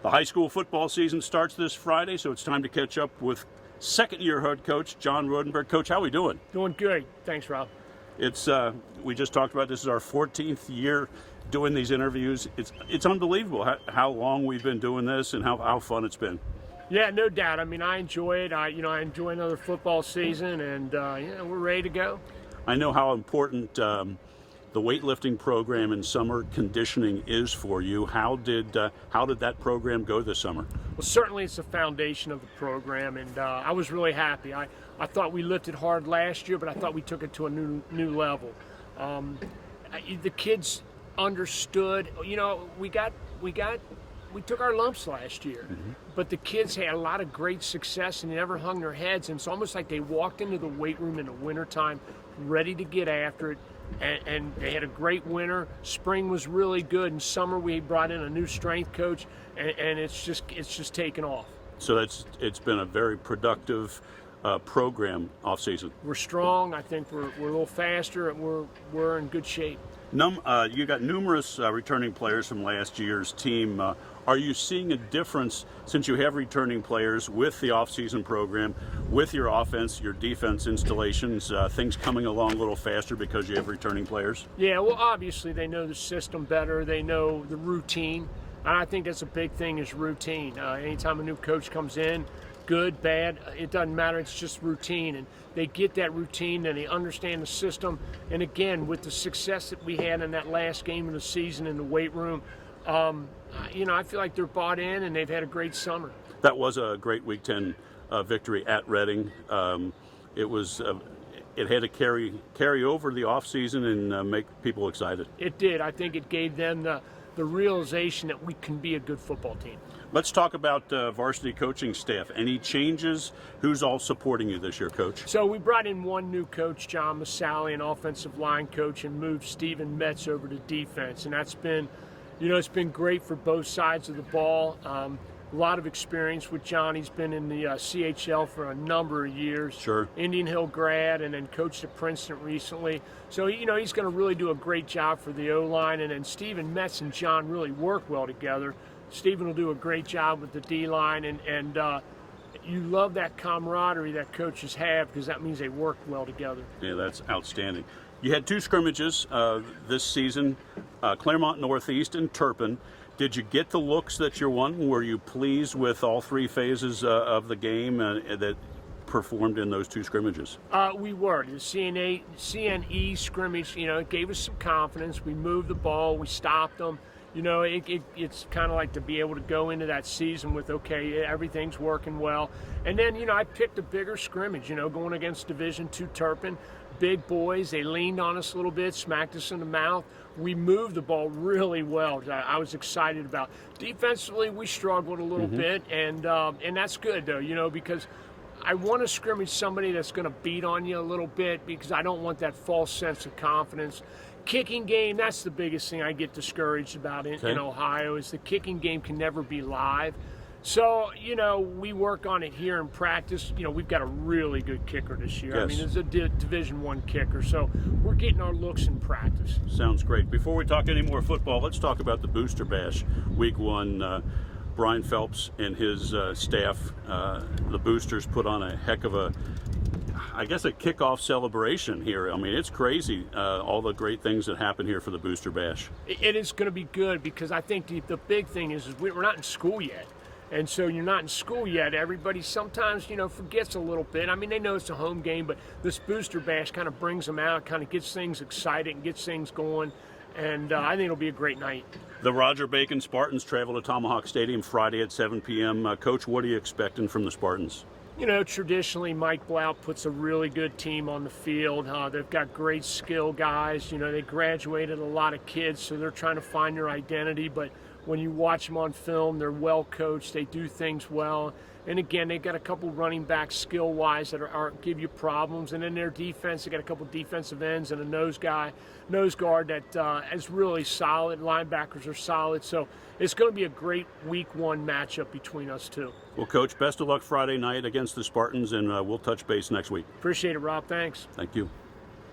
The high school football season starts this Friday, so it's time to catch up with second-year head coach Coach Rodenberg. Coach, how are we doing? Doing good. Thanks, Rob. It's we just talked about this is our 14th year doing these interviews. It's unbelievable how long we've been doing this and how fun it's been. Yeah, no doubt. I mean, I enjoy it. I enjoy another football season, and we're ready to go. I know how important the weightlifting program and summer conditioning is for you. How did that program go this summer? Well, certainly it's the foundation of the program, and I was really happy. I thought we lifted hard last year, but I thought we took it to a new level. The kids understood. We took our lumps last year, but the kids had a lot of great success and they never hung their heads. And it's almost like they walked into the weight room in the wintertime ready to get after it. And they had a great winter. Spring was really good. In summer, we brought in a new strength coach, and it's just taken off. So it's been a very productive program off season. We're strong. I think we're a little faster, and we're in good shape. You got numerous returning players from last year's team. Are you seeing a difference since you have returning players with the off-season program, with your offense, your defense installations, things coming along a little faster because you have returning players? Yeah, well, obviously they know the system better. They know the routine. And I think that's a big thing is routine. Anytime a new coach comes in, good, bad, it doesn't matter. It's just routine. And they get that routine and they understand the system. And again, with the success that we had in that last game of the season in the weight room, I feel like they're bought in and they've had a great summer. That was a great Week 10 victory at Reading. It had to carry over the off season and make people excited. It did. I think it gave them the realization that we can be a good football team. Let's talk about varsity coaching staff. Any changes? Who's all supporting you this year, Coach? So we brought in one new coach, John Masali, an offensive line coach, and moved Stephen Metz over to defense. And that's been, it's been great for both sides of the ball. A lot of experience with John. He's been in the CHL for a number of years. Sure. Indian Hill grad, and then coached at Princeton recently. So, he's going to really do a great job for the O-line. And then Stephen Metz and John really work well together. Stephen will do a great job with the D-line, and you love that camaraderie that coaches have because that means they work well together. Yeah, that's outstanding. You had two scrimmages this season, Claremont Northeast and Turpin. Did you get the looks that you're wanting? Were you pleased with all three phases of the game that performed in those two scrimmages? We were. The CNE scrimmage, it gave us some confidence. We moved the ball. We stopped them. It's kind of like to be able to go into that season with, okay, everything's working well. And then, I picked a bigger scrimmage, going against Division II Turpin. Big boys, they leaned on us a little bit, smacked us in the mouth. We moved the ball really well. I was excited about. Defensively, we struggled a little bit, and that's good, though, because I want to scrimmage somebody that's going to beat on you a little bit because I don't want that false sense of confidence. Kicking game, that's the biggest thing I get discouraged about in Ohio is the kicking game can never be live. So, we work on it here in practice. We've got a really good kicker this year. Yes. I mean, there's a Division I kicker, so we're getting our looks in practice. Sounds great. Before we talk any more football, let's talk about the Booster Bash, Week 1. Brian Phelps and his staff, the Boosters, put on a heck of a kickoff celebration here. I mean, it's crazy, all the great things that happen here for the Booster Bash. It is going to be good because I think the big thing is we're not in school yet. And so you're not in school yet. Everybody sometimes, forgets a little bit. I mean, they know it's a home game, but this Booster Bash kind of brings them out, kind of gets things excited and gets things going. And I think it'll be a great night. The Roger Bacon Spartans travel to Tomahawk Stadium Friday at 7 p.m. Coach, what are you expecting from the Spartans? Traditionally, Mike Blount puts a really good team on the field. They've got great skill guys. They graduated a lot of kids, so they're trying to find their identity. But when you watch them on film, they're well coached. They do things well. And again, they got a couple running backs skill-wise that aren't give you problems. And in their defense, they got a couple defensive ends and a nose guard that is really solid. Linebackers are solid. So it's going to be a great Week 1 matchup between us two. Well, Coach, best of luck Friday night against the Spartans, and we'll touch base next week. Appreciate it, Rob. Thanks. Thank you.